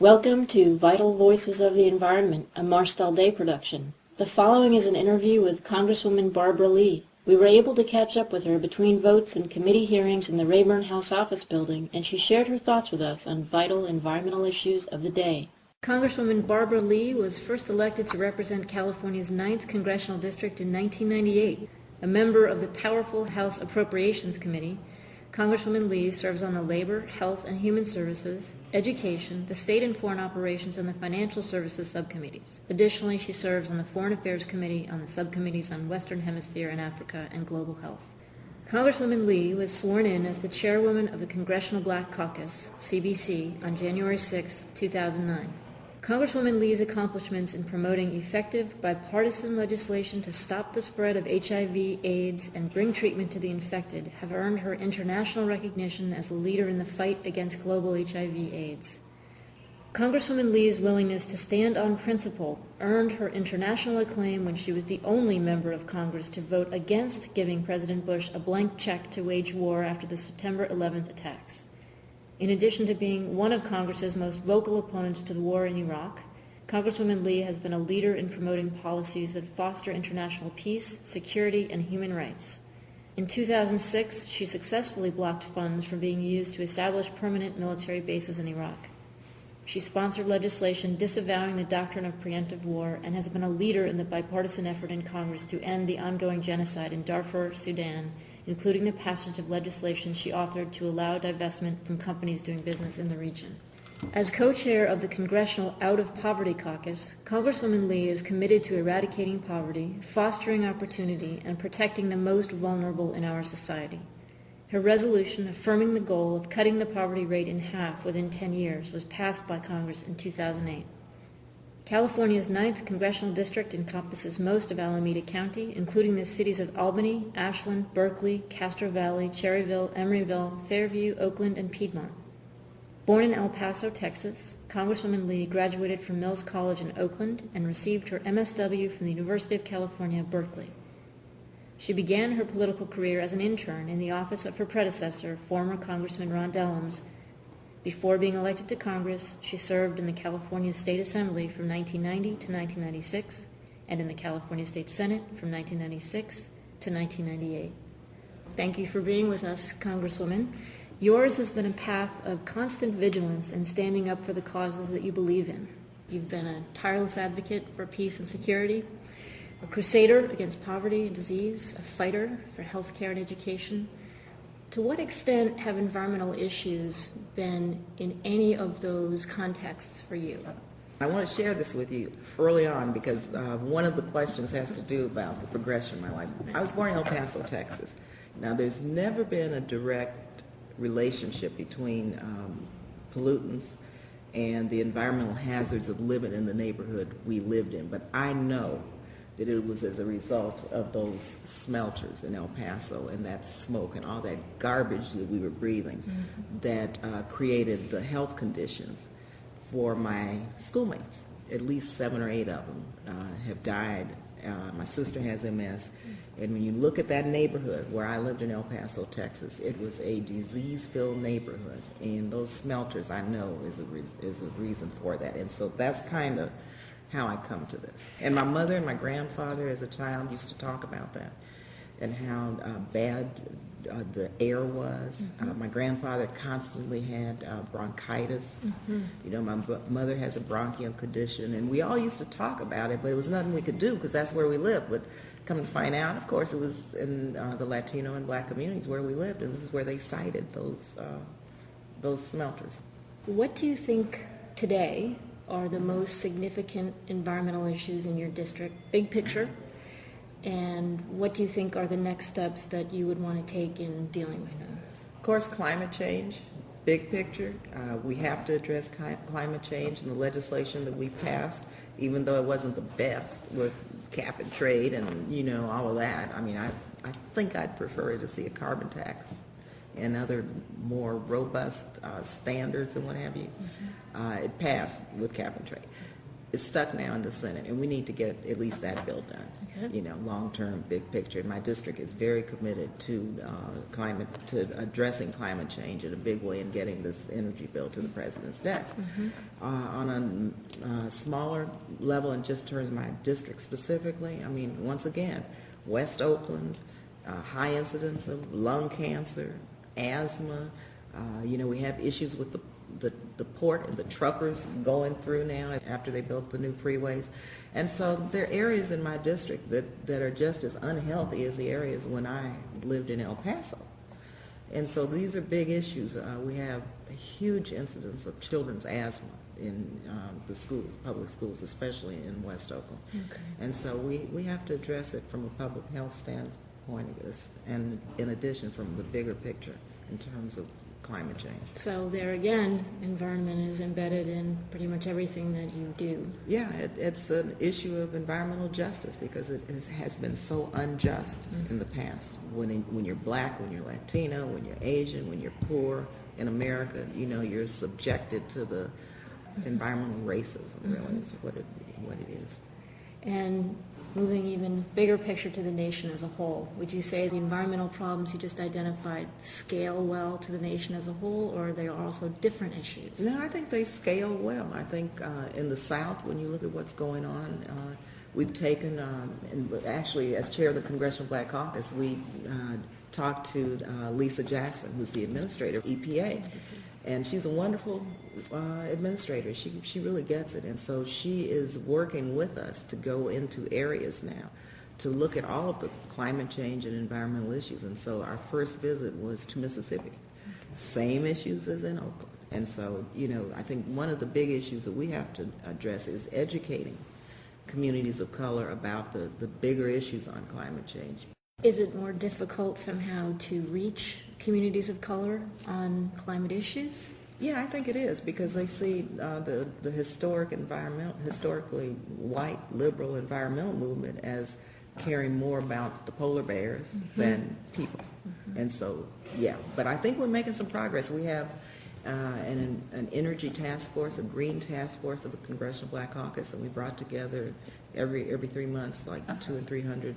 Welcome to Vital Voices of the Environment, a Marstal Day production. The following is an interview with Congresswoman Barbara Lee. We were able to catch up with her between votes and committee hearings in the Rayburn House Office Building, and she shared her thoughts with us on vital environmental issues of the day. Congresswoman Barbara Lee was first elected to represent California's 9th Congressional District in 1998. A member of the powerful House Appropriations Committee, Congresswoman Lee serves on the Labor, Health and Human Services, Education, the State and Foreign Operations, and the Financial Services subcommittees. Additionally, she serves on the Foreign Affairs Committee, on the subcommittees on Western Hemisphere and Africa and Global Health. Congresswoman Lee was sworn in as the chairwoman of the Congressional Black Caucus, CBC, on January 6, 2009. Congresswoman Lee's accomplishments in promoting effective bipartisan legislation to stop the spread of HIV, AIDS, and bring treatment to the infected have earned her international recognition as a leader in the fight against global HIV/AIDS. Congresswoman Lee's willingness to stand on principle earned her international acclaim when she was the only member of Congress to vote against giving President Bush a blank check to wage war after the September 11th attacks. In addition to being one of Congress's most vocal opponents to the war in Iraq, Congresswoman Lee has been a leader in promoting policies that foster international peace, security, and human rights. In 2006, she successfully blocked funds from being used to establish permanent military bases in Iraq. She sponsored legislation disavowing the doctrine of preemptive war and has been a leader in the bipartisan effort in Congress to end the ongoing genocide in Darfur, Sudan, including the passage of legislation she authored to allow divestment from companies doing business in the region. As co-chair of the Congressional Out of Poverty Caucus, Congresswoman Lee is committed to eradicating poverty, fostering opportunity, and protecting the most vulnerable in our society. Her resolution affirming the goal of cutting the poverty rate in half within 10 years was passed by Congress in 2008. California's 9th Congressional District encompasses most of Alameda County, including the cities of Albany, Ashland, Berkeley, Castro Valley, Cherryville, Emeryville, Fairview, Oakland, and Piedmont. Born in El Paso, Texas, Congresswoman Lee graduated from Mills College in Oakland and received her MSW from the University of California, Berkeley. She began her political career as an intern in the office of her predecessor, former Congressman Ron Dellums. Before being elected to Congress, she served in the California State Assembly from 1990 to 1996 and in the California State Senate from 1996 to 1998. Thank you for being with us, Congresswoman. Yours has been a path of constant vigilance in standing up for the causes that you believe in. You've been a tireless advocate for peace and security, a crusader against poverty and disease, a fighter for health care and education. To what extent have environmental issues been in any of those contexts for you? I want to share this with you early on because one of the questions has to do about the progression of my life. I was born in El Paso, Texas. Now, there's never been a direct relationship between pollutants and the environmental hazards of living in the neighborhood we lived in, but I know that it was as a result of those smelters in El Paso and that smoke and all that garbage that we were breathing that created the health conditions for my schoolmates. At least 7 or 8 of them have died. My sister has MS. And when you look at that neighborhood where I lived in El Paso, Texas, it was a disease-filled neighborhood. And those smelters, I know, is a reason for that. And so that's kind of how I come to this. And my mother and my grandfather as a child used to talk about that and how bad the air was. My grandfather constantly had bronchitis. You know, my mother has a bronchial condition, and we all used to talk about it, but it was nothing we could do because that's where we lived. But come to find out, of course, it was in the Latino and black communities where we lived, and this is where they cited those smelters. What do you think today are the most significant environmental issues in your district, big picture, and what do you think are the next steps that you would want to take in dealing with them? Of course, climate change, big picture. We have to address climate change in the legislation that we passed, even though it wasn't the best with cap and trade and, you know, all of that. I mean, I think I'd prefer to see a carbon tax and other more robust standards and what have you. It passed with cap and trade. it's stuck now in the Senate, and we need to get at least that bill done. Okay. You know, long-term, big picture. My district is very committed to addressing climate change in a big way and getting this energy bill to the president's desk. On a smaller level, in just terms of my district specifically, I mean, once again, West Oakland, high incidence of lung cancer, asthma. You know, we have issues with the port and the truckers going through now after they built the new freeways. And so there are areas in my district that are just as unhealthy as the areas when I lived in El Paso. And so these are big issues. We have a huge incidence of children's asthma in the schools, public schools, especially in West Oakland. Okay. And so we have to address it from a public health standpoint, and in addition from the bigger picture in terms of climate change. So there again, environment is embedded in pretty much everything that you do. Yeah, it's an issue of environmental justice because it has been so unjust in the past. When you're black, when you're Latino, when you're Asian, when you're poor in America, you know, you're subjected to the environmental racism, really, is what it is. And moving even bigger picture to the nation as a whole, would you say the environmental problems you just identified scale well to the nation as a whole, or are they also different issues? No, I think they scale well. I think in the South, when you look at what's going on, we've taken, and actually as chair of the Congressional Black Caucus, we talked to Lisa Jackson, who's the administrator of EPA. And she's a wonderful administrator. She really gets it. And so she is working with us to go into areas now to look at all of the climate change and environmental issues. And so our first visit was to Mississippi. Same issues as in Oakland. And so, you know, I think one of the big issues that we have to address is educating communities of color about the bigger issues on climate change. Is it more difficult somehow to reach communities of color on climate issues? Yeah, I think it is because they see the historically white liberal environmental movement as caring more about the polar bears than people. And so, yeah, but I think we're making some progress. We have an energy task force, a green task force of the Congressional Black Caucus, and we brought together every 3 months like 200 and 300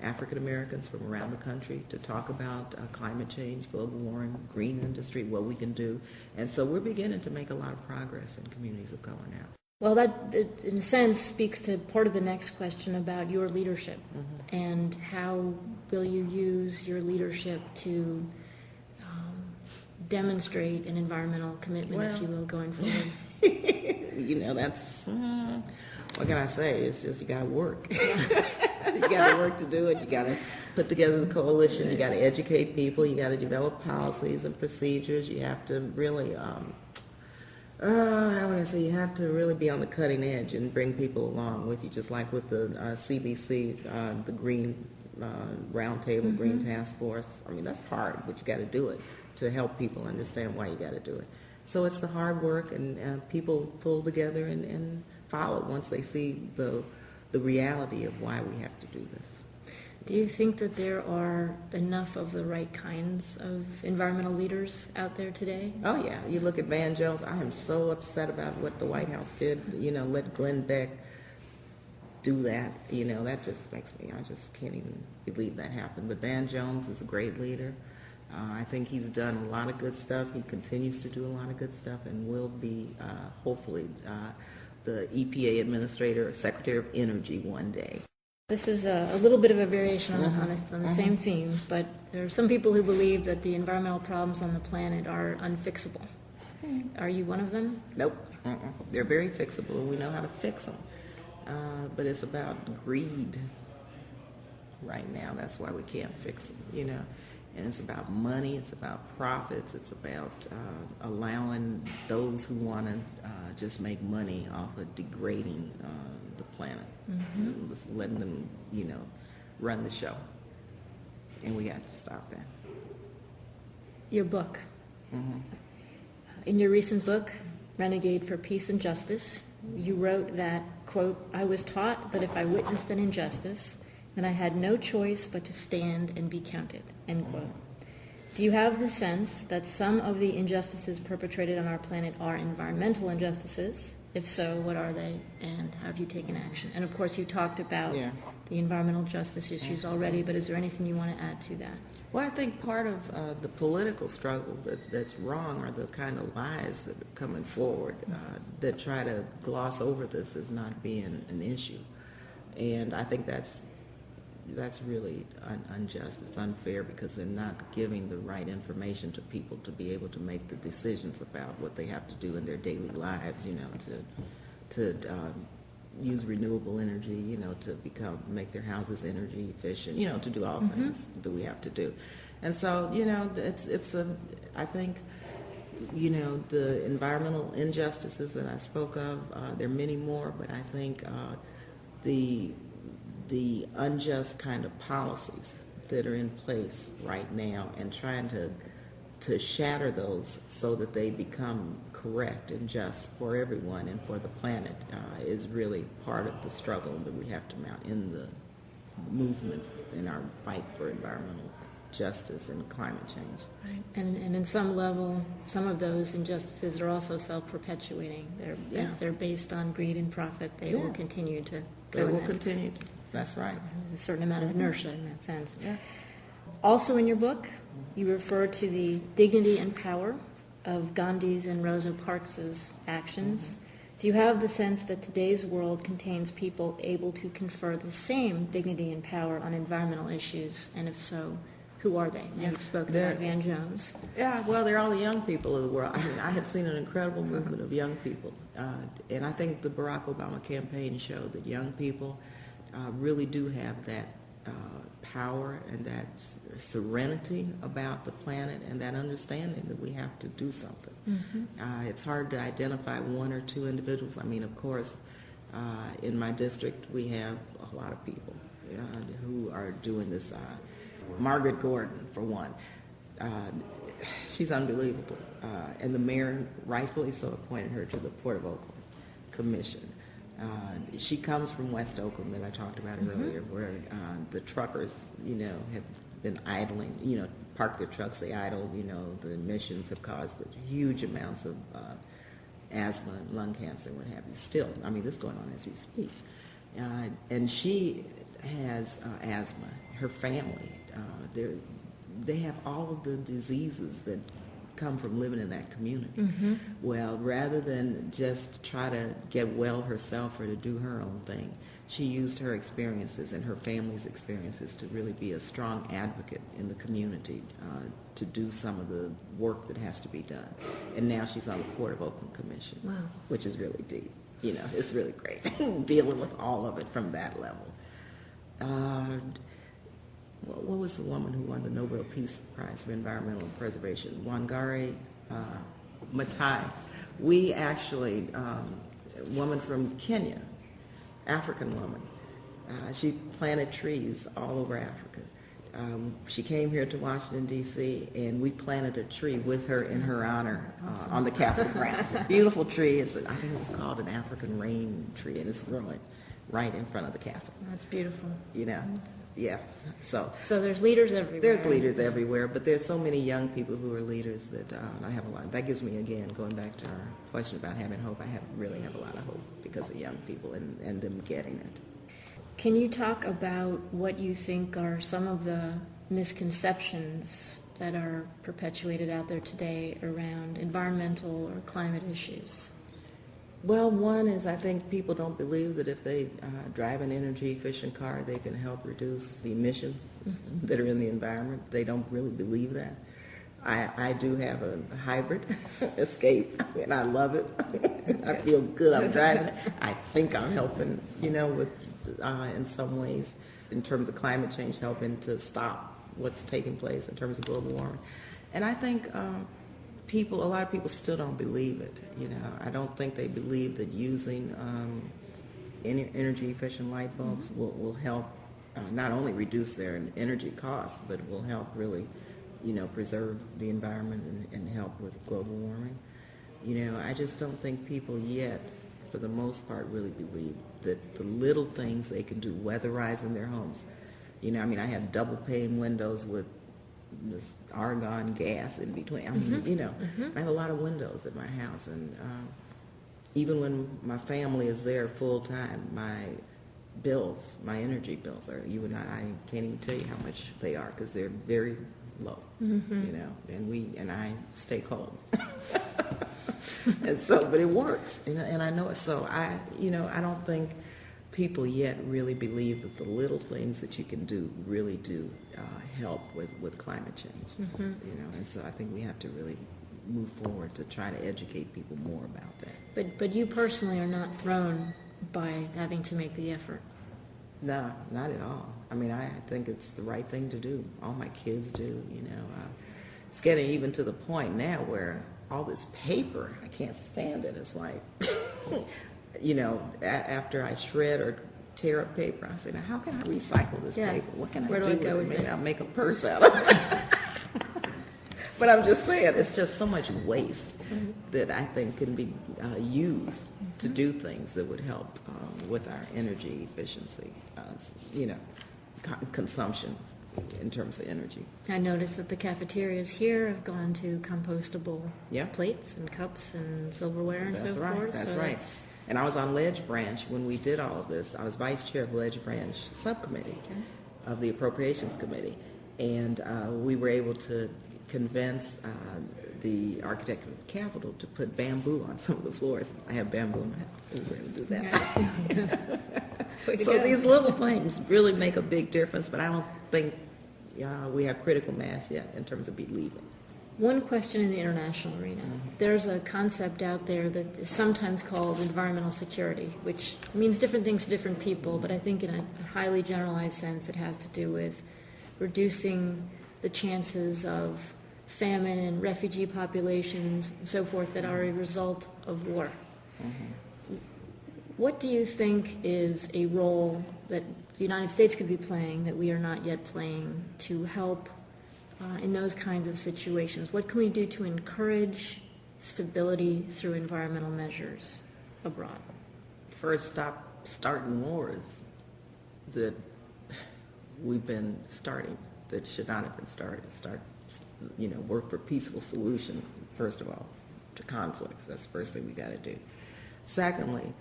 African Americans from around the country to talk about climate change, global warming, green industry, what we can do. And so we're beginning to make a lot of progress in communities of color now. Well, that, in a sense, speaks to part of the next question about your leadership and how will you use your leadership to demonstrate an environmental commitment, if you will, going forward. You know, that's, what can I say? It's just you got to work. You got to work to do it. You got to put together the coalition. You got to educate people. You got to develop policies and procedures. You have to really, how would I say, you have to really be on the cutting edge and bring people along with you, just like with the CBC, the Green Roundtable, Green Task Force. I mean, that's hard, but you got to do it to help people understand why you got to do it. So it's the hard work, and people pull together and follow once they see the reality of why we have to do this. Do you think that there are enough of the right kinds of environmental leaders out there today? Oh, yeah. You look at Van Jones. I am so upset about what the White House did, you know, let Glenn Beck do that. You know, that just makes me, I just can't even believe that happened. But Van Jones is a great leader. I think he's done a lot of good stuff. He continues to do a lot of good stuff and will be, hopefully, the EPA administrator or Secretary of Energy one day. This is a little bit of a variation on the same theme, but there are some people who believe that the environmental problems on the planet are unfixable. Are you one of them? Nope. They're very fixable, and we know how to fix them. But it's about greed right now. That's why we can't fix them, you know. And it's about money, it's about profits, it's about allowing those who want to just make money off of degrading the planet. Just letting them, you know, run the show. And we have to stop that. Your book. In your recent book, Renegade for Peace and Justice, you wrote that, quote, "I was taught that if I witnessed an injustice, then I had no choice but to stand and be counted," end quote. Do you have the sense that some of the injustices perpetrated on our planet are environmental injustices? If so, what are they, and how have you taken action? And of course, you talked about the environmental justice issues already, but is there anything you want to add to that? Well, I think part of the political struggle that's wrong are the kind of lies that are coming forward that try to gloss over this as not being an issue. And I think that's really unjust. It's unfair because they're not giving the right information to people to be able to make the decisions about what they have to do in their daily lives, to use renewable energy, to make their houses energy efficient, to do all things that we have to do. And so, I think, the environmental injustices that I spoke of, there are many more, but I think the unjust kind of policies that are in place right now and trying to shatter those so that they become correct and just for everyone and for the planet is really part of the struggle that we have to mount in the movement in our fight for environmental justice and climate change. Right. And in some level, some of those injustices are also self-perpetuating. They're based on greed and profit. They will continue to go. They will continue to. That's right. There's a certain amount of inertia in that sense. Yeah. Also in your book, you refer to the dignity and power of Gandhi's and Rosa Parks' actions. Do you have the sense that today's world contains people able to confer the same dignity and power on environmental issues? And if so, who are they? You've spoken about Van Jones. Yeah, well, they're all the young people of the world. I mean, I have seen an incredible movement of young people. And I think the Barack Obama campaign showed that young people really do have that power and that serenity about the planet and that understanding that we have to do something. It's hard to identify one or two individuals. I mean, of course, in my district, we have a lot of people who are doing this. Margaret Gordon, for one. She's unbelievable. And the mayor, rightfully so, appointed her to the Port of Oakland Commission. She comes from West Oakland that I talked about earlier, where the truckers, have been idling, park their trucks, they idle, the emissions have caused huge amounts of asthma and lung cancer and what have you. Still, I mean, this is going on as we speak. And she has asthma. Her family, they have all of the diseases that come from living in that community. Well, rather than just try to get well herself or to do her own thing, she used her experiences and her family's experiences to really be a strong advocate in the community to do some of the work that has to be done. And now she's on the Port of Oakland Commission, which is really deep. It's really great dealing with all of it from that level. What was the woman who won the Nobel Peace Prize for Environmental Preservation? Wangari Maathai. We actually, a woman from Kenya, African woman, she planted trees all over Africa. She came here to Washington, D.C., and we planted a tree with her in her honor on the Capitol grounds. It's a beautiful tree. I think it was called an African rain tree, and it's growing right in front of the Capitol. That's beautiful. Yes. So there's leaders everywhere. There's leaders everywhere, but there's so many young people who are leaders that I have a lot. That gives me, again, going back to our question about having hope, I really have a lot of hope because of young people and them getting it. Can you talk about what you think are some of the misconceptions that are perpetuated out there today around environmental or climate issues? Well, one is I think people don't believe that if they drive an energy-efficient car, they can help reduce the emissions that are in the environment. They don't really believe that. I do have a hybrid Escape, and I love it. I feel good I'm driving it. I think I'm helping, with in some ways, in terms of climate change, helping to stop what's taking place in terms of global warming. And I think a lot of people still don't believe it. I don't think they believe that using energy efficient light bulbs will help not only reduce their energy costs, but will help really, preserve the environment and help with global warming. I just don't think people yet, for the most part, really believe that the little things they can do, weatherizing their homes. I have double pane windows with this argon gas in between. I mean, you know, I have a lot of windows at my house, and even when my family is there full time, my bills, my energy bills are, I can't even tell you how much they are, because they're very low, you know, and I stay cold. And so, but it works, and I know it. So I don't think people yet really believe that the little things that you can do really do help with climate change, you know, and so I think we have to really move forward to try to educate people more about that. But you personally are not thrown by having to make the effort. No, not at all. I mean, I think it's the right thing to do. All my kids do, you know. It's getting even to the point now where all this paper, I can't stand it. It's like, you know, after I shred or tear up paper, I say, now how can I recycle this paper? What can I do with it? Maybe I'll make a purse out of it. But I'm just saying, it's just so much waste that I think can be used to do things that would help with our energy efficiency, you know, consumption in terms of energy. I noticed that the cafeterias here have gone to compostable plates and cups and silverware and so forth. That's right. And I was on Ledge Branch when we did all of this. I was vice chair of Ledge Branch subcommittee of the Appropriations Committee. And we were able to convince the architect of the Capitol to put bamboo on some of the floors. I have bamboo in my house. We were able to do that. So these little things really make a big difference, but I don't think we have critical mass yet in terms of believing. One question in the international arena. There's a concept out there that is sometimes called environmental security, which means different things to different people, but I think in a highly generalized sense it has to do with reducing the chances of famine and refugee populations and so forth that are a result of war. What do you think is a role that the United States could be playing that we are not yet playing to help in those kinds of situations? What can we do to encourage stability through environmental measures abroad? First, stop starting wars that we've been starting that should not have been started. Start, you know, work for peaceful solutions, first of all, to conflicts. That's the first thing we got to do. Secondly,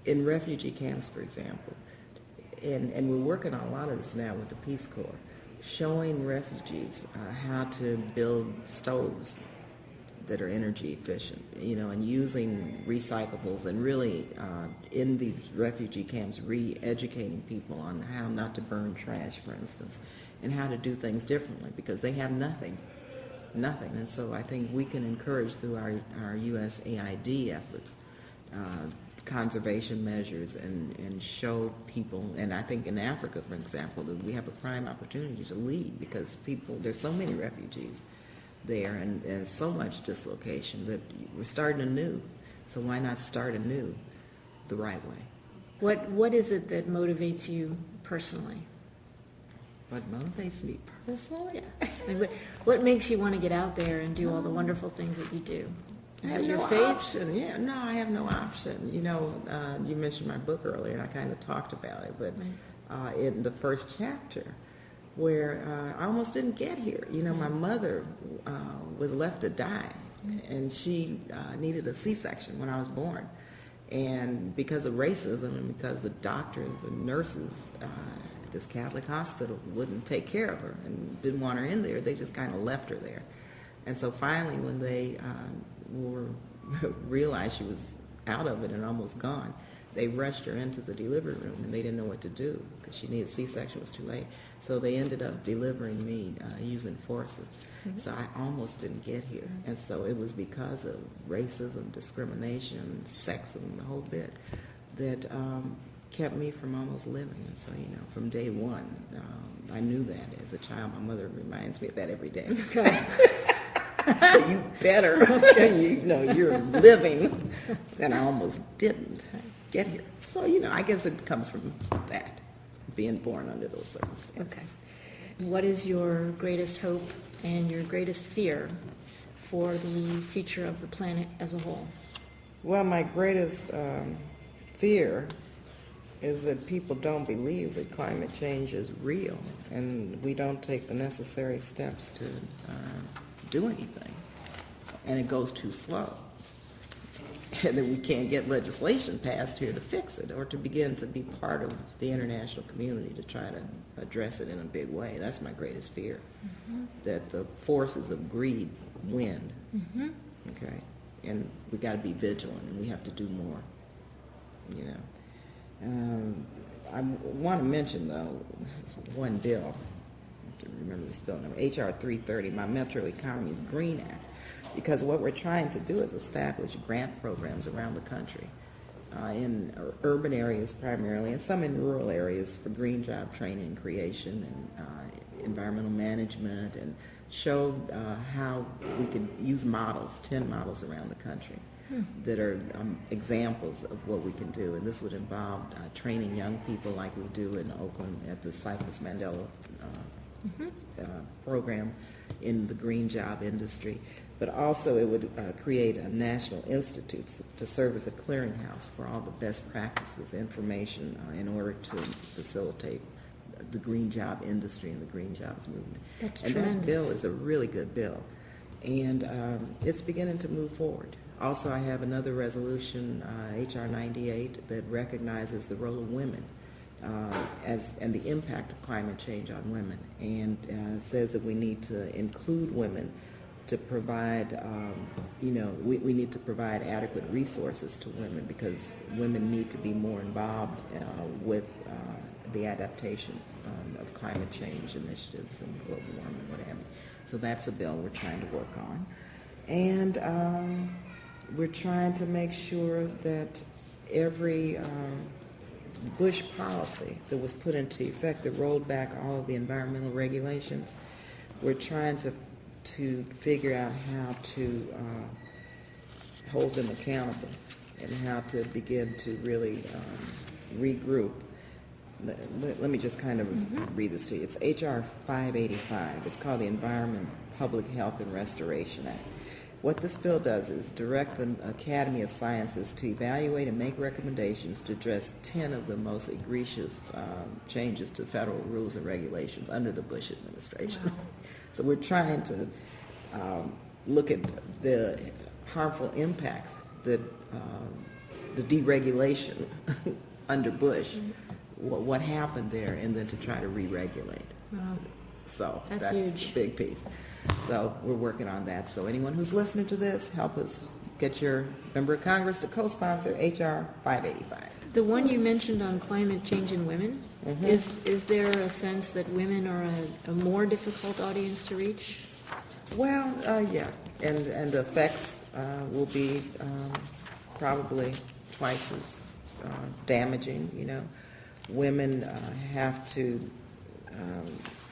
in refugee camps, for example, and we're working on a lot of this now with the Peace Corps, showing refugees how to build stoves that are energy efficient, you know, and using recyclables, and really in these refugee camps re-educating people on how not to burn trash, for instance, and how to do things differently, because they have nothing. And so I think we can encourage through our USAID efforts conservation measures and show people, and I think in Africa, for example, that we have a prime opportunity to lead, because there's so many refugees there and so much dislocation that we're starting anew. So why not start anew the right way? What is it that motivates you personally? What motivates me personally? Yeah. I mean, what makes you want to get out there and do all the wonderful things that you do? Is it your faith? Option. Yeah, no, I have no option. You know, you mentioned my book earlier, and I kind of talked about it, but in the first chapter, where I almost didn't get here. You know, my mother was left to die, and she needed a C-section when I was born. And because of racism and because the doctors and nurses at this Catholic hospital wouldn't take care of her and didn't want her in there, they just kind of left her there. And so finally, when they realized she was out of it and almost gone, they rushed her into the delivery room, and they didn't know what to do because she needed C-section, was too late. So they ended up delivering me using forceps. So I almost didn't get here. And so it was because of racism, discrimination, sexism, the whole bit, that kept me from almost living. And so, you know, from day one, I knew that as a child. My mother reminds me of that every day. Okay. You better, you know, you're living, and I almost didn't get here. So, you know, I guess it comes from that, being born under those circumstances. Okay. What is your greatest hope and your greatest fear for the future of the planet as a whole? Well, my greatest fear is that people don't believe that climate change is real, and we don't take the necessary steps to do anything, and it goes too slow, and that we can't get legislation passed here to fix it or to begin to be part of the international community to try to address it in a big way. That's my greatest fear, that the forces of greed win. Okay, and we got to be vigilant, and we have to do more. You know, I want to mention though one bill. I have to remember this bill number, HR 330, my Metro Economy's Green Act, because what we're trying to do is establish grant programs around the country, in urban areas primarily, and some in rural areas for green job training and creation and environmental management, and show how we can use models, 10 models around the country that are examples of what we can do. And this would involve training young people like we do in Oakland at the Cypress Mandela program in the green job industry. But also it would create a national institute to serve as a clearinghouse for all the best practices, information in order to facilitate the green job industry and the green jobs movement. That's and tremendous. That bill is a really good bill. And it's beginning to move forward. Also, I have another resolution, HR 98, that recognizes the role of women and the impact of climate change on women, and says that we need to include women to provide, we need to provide adequate resources to women, because women need to be more involved with the adaptation of climate change initiatives and global warming, what have you. So that's a bill we're trying to work on. And we're trying to make sure that every Bush policy that was put into effect that rolled back all of the environmental regulations, we're trying to figure out how to hold them accountable and how to begin to really regroup. Let me just kind of read this to you. It's HR 585. It's called the Environment, Public Health, and Restoration Act. What this bill does is direct the Academy of Sciences to evaluate and make recommendations to address 10 of the most egregious changes to federal rules and regulations under the Bush administration. Wow. So we're trying to look at the harmful impacts that the deregulation under Bush, what happened there, and then to try to re-regulate. Wow. So that's a huge. big piece. So we're working on that. So anyone who's listening to this, help us get your member of Congress to co-sponsor HR 585. The one you mentioned on climate change in women, is there a sense that women are a more difficult audience to reach? Well, yeah, and the effects will be probably twice as damaging. You know, women have to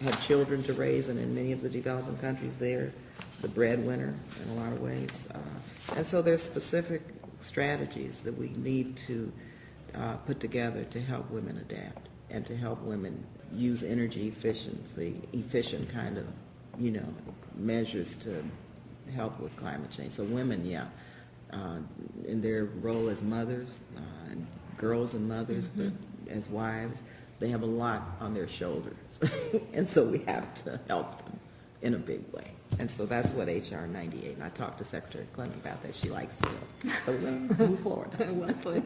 have children to raise, and in many of the developing countries, they're the breadwinner in a lot of ways. And so there's specific strategies that we need to put together to help women adapt and to help women use energy efficiency, efficient kind of, measures to help with climate change. So women, in their role as mothers, girls and mothers, but as wives, they have a lot on their shoulders. And so we have to help them in a big way. And so that's what HR 98, and I talked to Secretary Clinton about that. She likes the bill. So we're going to move forward. Well put.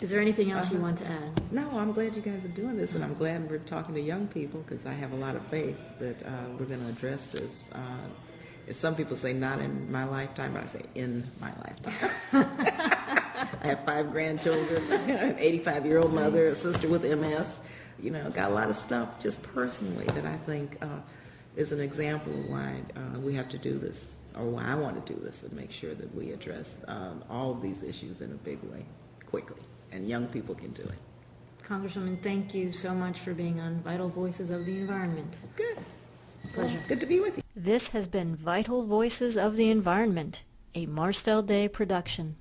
Is there anything else you want to add? No, I'm glad you guys are doing this, and I'm glad we're talking to young people, because I have a lot of faith that we're going to address this. If some people say not in my lifetime, but I say in my lifetime. I have 5 grandchildren, an 85-year-old mother, a sister with MS. Got a lot of stuff just personally that I think is an example of why we have to do this, or why I want to do this, and make sure that we address all of these issues in a big way, quickly, and young people can do it. Congresswoman, thank you so much for being on Vital Voices of the Environment. Good. Pleasure. Well, good to be with you. This has been Vital Voices of the Environment, a Marstel Day production.